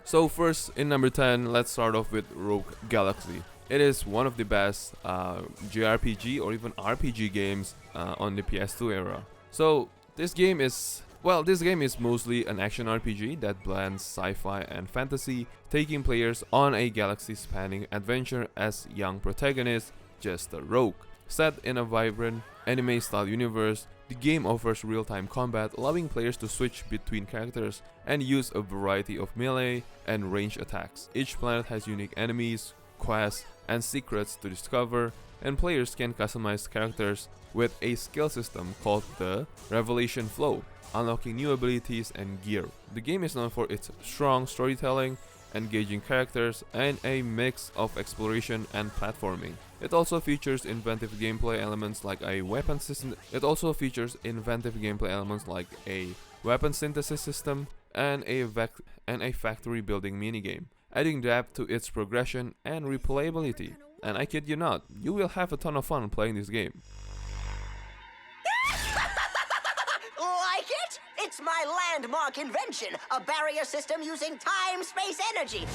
So first, in number 10, let's start off with Rogue Galaxy. It is one of the best JRPG or even RPG games on the PS2 era. So this game is mostly an action RPG that blends sci-fi and fantasy, taking players on a galaxy-spanning adventure as young protagonists, just a rogue. Set in a vibrant anime-style universe, the game offers real-time combat, allowing players to switch between characters and use a variety of melee and range attacks. Each planet has unique enemies, quests, and secrets to discover, and players can customize characters with a skill system called the Revelation Flow, unlocking new abilities and gear. The game is known for its strong storytelling, engaging characters, and a mix of exploration and platforming. It also features inventive gameplay elements like a weapon synthesis system and a factory building minigame, adding depth to its progression and replayability. And I kid you not, you will have a ton of fun playing this game. Like it? It's my landmark invention, a barrier system using time-space energy.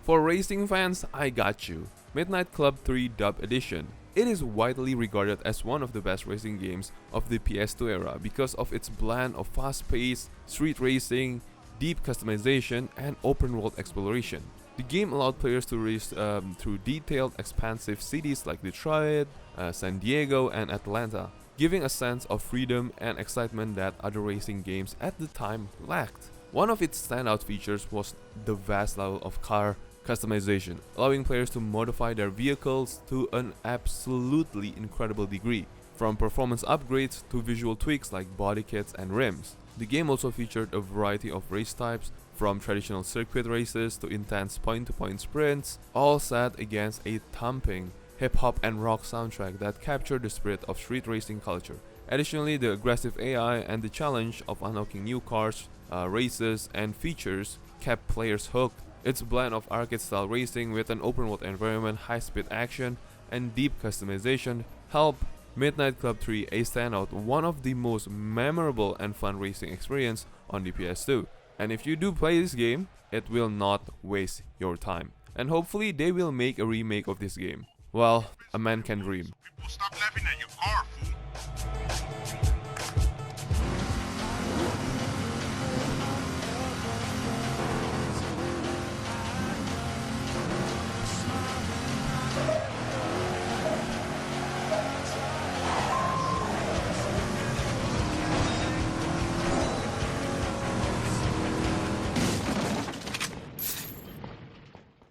For racing fans, I got you. Midnight Club 3 Dub Edition. It is widely regarded as one of the best racing games of the PS2 era because of its blend of fast-paced street racing, deep customization, and open-world exploration. The game allowed players to race through detailed, expansive cities like Detroit, San Diego, and Atlanta, giving a sense of freedom and excitement that other racing games at the time lacked. One of its standout features was the vast level of car customization, allowing players to modify their vehicles to an absolutely incredible degree, from performance upgrades to visual tweaks like body kits and rims. The game also featured a variety of race types, from traditional circuit races to intense point-to-point sprints, all set against a thumping hip-hop and rock soundtrack that captured the spirit of street racing culture. Additionally, the aggressive AI and the challenge of unlocking new cars, races, and features kept players hooked. Its blend of arcade-style racing with an open-world environment, high-speed action, and deep customization helped Midnight Club 3 a standout, one of the most memorable and fun racing experience on the PS2. And if you do play this game, it will not waste your time. And hopefully they will make a remake of this game. Well, a man can dream. People, stop laughing at your car, fool.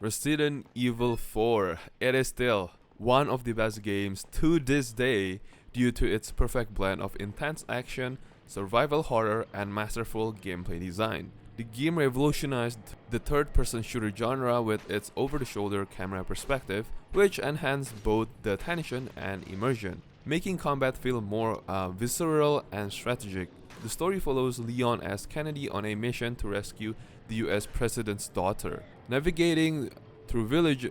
Resident Evil 4. It is still one of the best games to this day due to its perfect blend of intense action, survival horror, and masterful gameplay design. The game revolutionized the third-person shooter genre with its over-the-shoulder camera perspective, which enhanced both the tension and immersion, making combat feel more visceral and strategic. The story follows Leon S. Kennedy on a mission to rescue the US President's daughter, navigating through villages,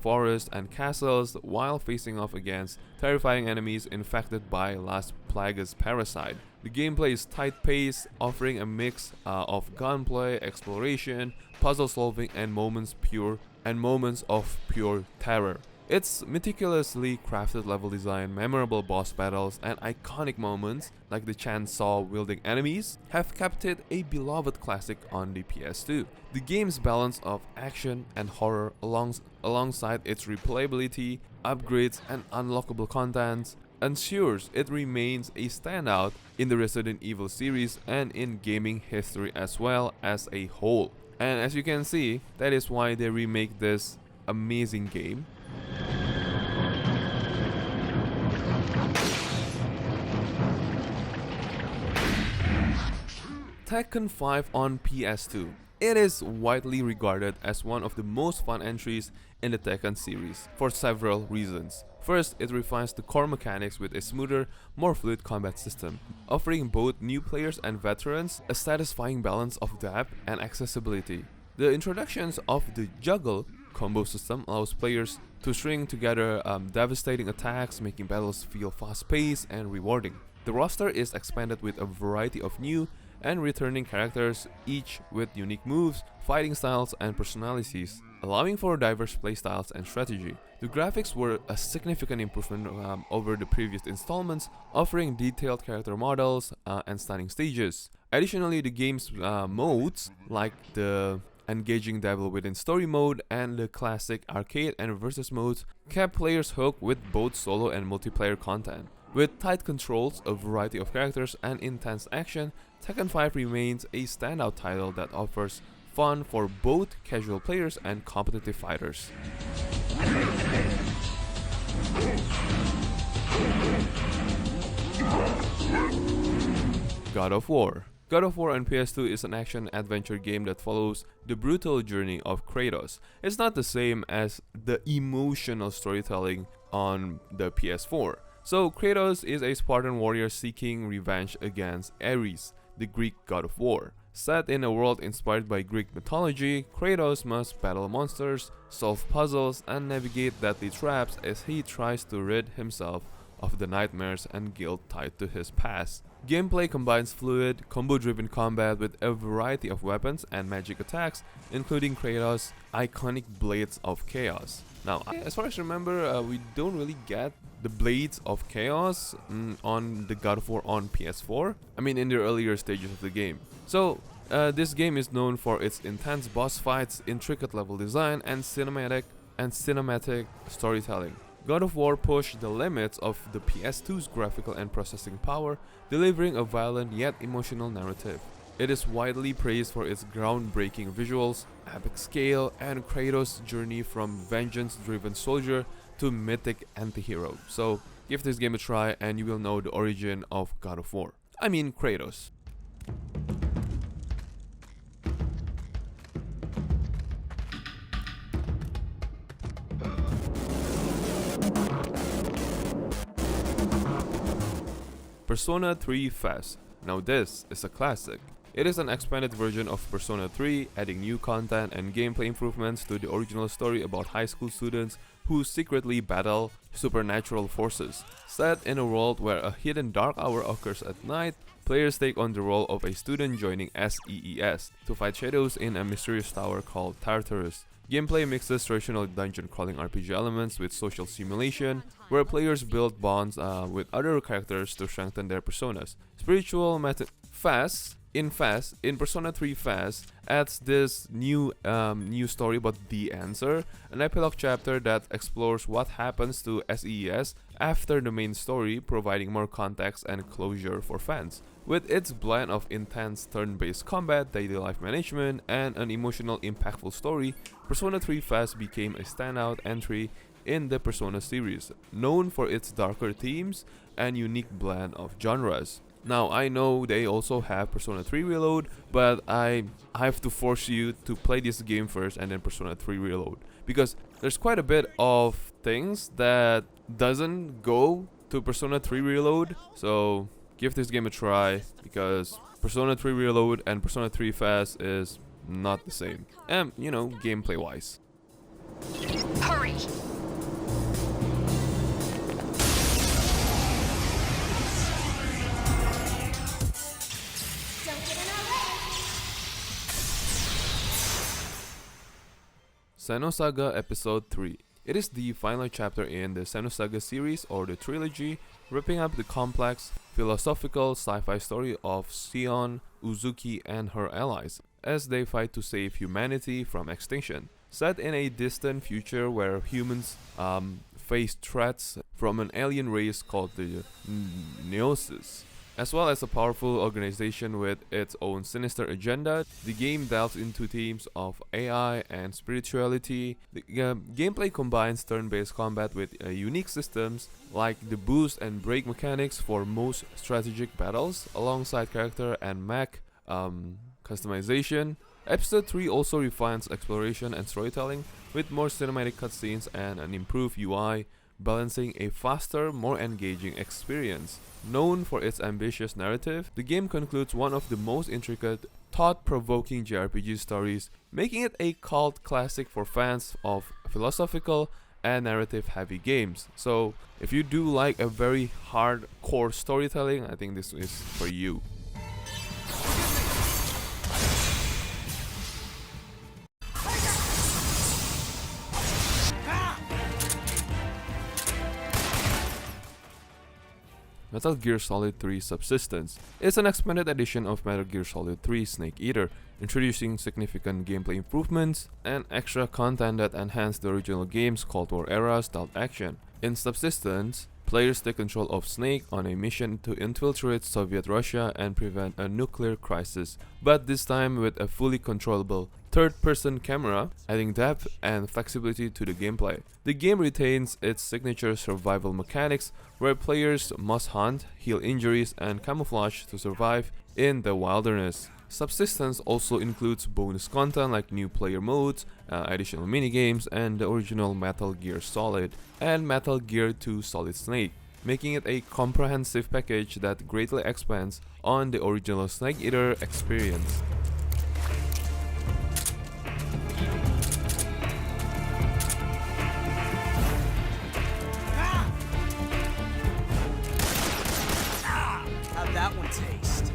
forests, and castles while facing off against terrifying enemies infected by Las Plagas parasite. The gameplay is tight-paced, offering a mix of gunplay, exploration, puzzle solving, and moments of pure terror. Its meticulously crafted level design, memorable boss battles, and iconic moments like the chainsaw-wielding enemies have kept it a beloved classic on the PS2. The game's balance of action and horror alongside its replayability, upgrades, and unlockable content ensures it remains a standout in the Resident Evil series and in gaming history as well as a whole. And as you can see, that is why they remake this amazing game. Tekken 5 on PS2. It is widely regarded as one of the most fun entries in the Tekken series for several reasons. First, it refines the core mechanics with a smoother, more fluid combat system, offering both new players and veterans a satisfying balance of depth and accessibility. The introductions of the juggle combo system allows players to string together devastating attacks, making battles feel fast-paced and rewarding. The roster is expanded with a variety of new and returning characters, each with unique moves, fighting styles, and personalities, allowing for diverse playstyles and strategy. The graphics were a significant improvement over the previous installments, offering detailed character models and stunning stages. Additionally, the game's modes, like the engaging devil within story mode and the classic arcade and versus modes, kept players hooked with both solo and multiplayer content. With tight controls, a variety of characters, and intense action, Tekken 5 remains a standout title that offers fun for both casual players and competitive fighters. God of War. God of War on PS2 is an action-adventure game that follows the brutal journey of Kratos. It's not the same as the emotional storytelling on the PS4. So Kratos is a Spartan warrior seeking revenge against Ares, the Greek god of war. Set in a world inspired by Greek mythology, Kratos must battle monsters, solve puzzles, and navigate deadly traps as he tries to rid himself of the nightmares and guilt tied to his past. Gameplay combines fluid, combo-driven combat with a variety of weapons and magic attacks, including Kratos' iconic Blades of Chaos. Now, as far as I remember, we don't really get the Blades of Chaos on the God of War on PS4. I mean, in the earlier stages of the game. So, this game is known for its intense boss fights, intricate level design, and cinematic storytelling. God of War pushed the limits of the PS2's graphical and processing power, delivering a violent yet emotional narrative. It is widely praised for its groundbreaking visuals, epic scale, and Kratos' journey from vengeance-driven soldier to mythic anti-hero. So, give this game a try and you will know the origin of God of War. I mean Kratos. Persona 3 Fest. Now this is a classic. It is an expanded version of Persona 3, adding new content and gameplay improvements to the original story about high school students who secretly battle supernatural forces. Set in a world where a hidden dark hour occurs at night, players take on the role of a student joining SEES to fight shadows in a mysterious tower called Tartarus. Gameplay mixes traditional dungeon crawling RPG elements with social simulation, where players build bonds with other characters to strengthen their personas. Spiritual method in Persona 3 Fest adds this new story about The Answer, an epilogue chapter that explores what happens to SES after the main story, providing more context and closure for fans. With its blend of intense turn-based combat, daily life management, and an emotional, impactful story, Persona 3 Fest became a standout entry in the Persona series, known for its darker themes and unique blend of genres. Now, I know they also have Persona 3 Reload, but I have to force you to play this game first and then Persona 3 Reload, because there's quite a bit of things that doesn't go to Persona 3 Reload, so give this game a try, because Persona 3 Reload and Persona 3 Fast is not the same, and gameplay wise. Hurry! Xenosaga Episode 3. It is the final chapter in the Xenosaga series or the trilogy, wrapping up the complex, philosophical sci-fi story of Sion, Uzuki, and her allies as they fight to save humanity from extinction. Set in a distant future where humans face threats from an alien race called the Neosis, as well as a powerful organization with its own sinister agenda. The game delves into themes of AI and spirituality. The gameplay combines turn-based combat with unique systems like the boost and break mechanics for most strategic battles, alongside character and mech customization. Episode 3 also refines exploration and storytelling with more cinematic cutscenes and an improved UI, balancing a faster, more engaging experience. Known for its ambitious narrative, the game concludes one of the most intricate, thought-provoking JRPG stories, making it a cult classic for fans of philosophical and narrative heavy games. So if you do like a very hardcore storytelling, I think this is for you. Metal Gear Solid 3 Subsistence is an expanded edition of Metal Gear Solid 3 Snake Eater, introducing significant gameplay improvements and extra content that enhance the original game's Cold War era stealth action. In Subsistence, players take control of Snake on a mission to infiltrate Soviet Russia and prevent a nuclear crisis, but this time with a fully controllable third-person camera, adding depth and flexibility to the gameplay. The game retains its signature survival mechanics, where players must hunt, heal injuries, and camouflage to survive in the wilderness. Subsistence also includes bonus content like new player modes, additional minigames, and the original Metal Gear Solid and Metal Gear 2 Solid Snake, making it a comprehensive package that greatly expands on the original Snake Eater experience. How'd that one taste?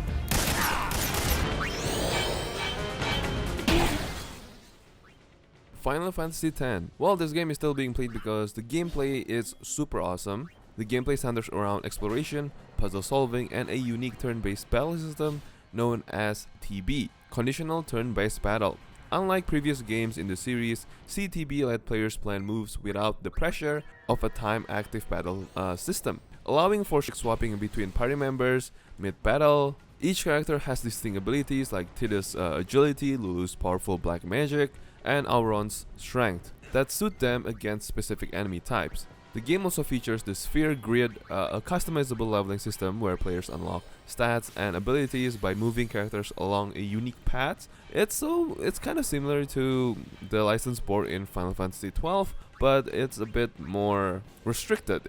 Final Fantasy X. Well, this game is still being played because the gameplay is super awesome. The gameplay centers around exploration, puzzle solving, and a unique turn-based battle system known as TB, Conditional Turn-Based Battle. Unlike previous games in the series, CTB let players plan moves without the pressure of a time-active battle system, allowing for swapping between party members mid-battle. Each character has distinct abilities like Tidus' agility, Lulu's powerful black magic, and Auron's strength that suit them against specific enemy types. The game also features the Sphere Grid, a customizable leveling system where players unlock stats and abilities by moving characters along a unique path. It's kind of similar to the license board in Final Fantasy XII, but it's a bit more restricted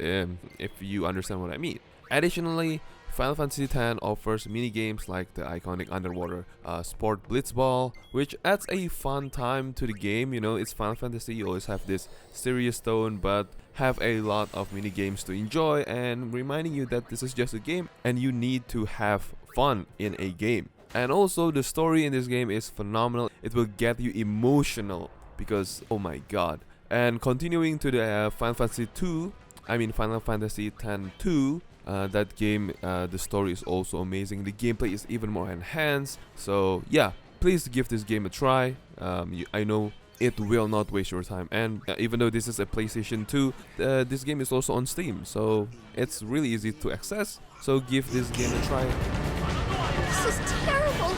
if you understand what I mean. Additionally, Final Fantasy X offers minigames like the iconic underwater sport blitzball, which adds a fun time to the game. You know, it's Final Fantasy, you always have this serious tone, but have a lot of minigames to enjoy and reminding you that this is just a game and you need to have fun in a game. And also, the story in this game is phenomenal. It will get you emotional because, oh my god. And continuing to the Final Fantasy X-2, that game, the story is also amazing. The gameplay is even more enhanced. So yeah, please give this game a try. I know it will not waste your time. And even though this is a PlayStation 2, this game is also on Steam. So it's really easy to access. So give this game a try. This is terrible.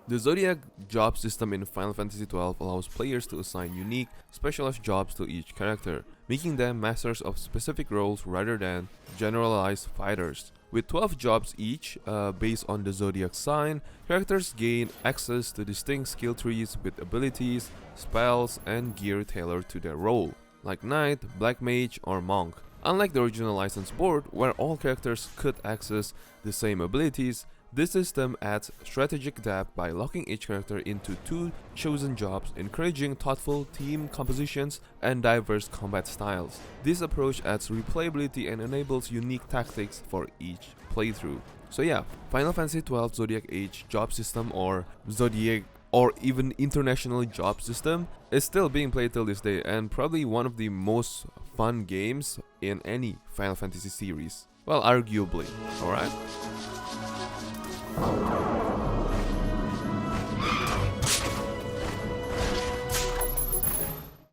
The Zodiac job system in Final Fantasy XII allows players to assign unique, specialized jobs to each character, making them masters of specific roles rather than generalized fighters. With 12 jobs each, based on the Zodiac sign, characters gain access to distinct skill trees with abilities, spells, and gear tailored to their role, like Knight, Black Mage, or Monk. Unlike the original license board, where all characters could access the same abilities, this system adds strategic depth by locking each character into 2 chosen jobs, encouraging thoughtful team compositions and diverse combat styles. This approach adds replayability and enables unique tactics for each playthrough. So yeah, Final Fantasy XII Zodiac Age job system, or Zodiac, or even international job system, is still being played till this day and probably one of the most fun games in any Final Fantasy series. Well, arguably, alright?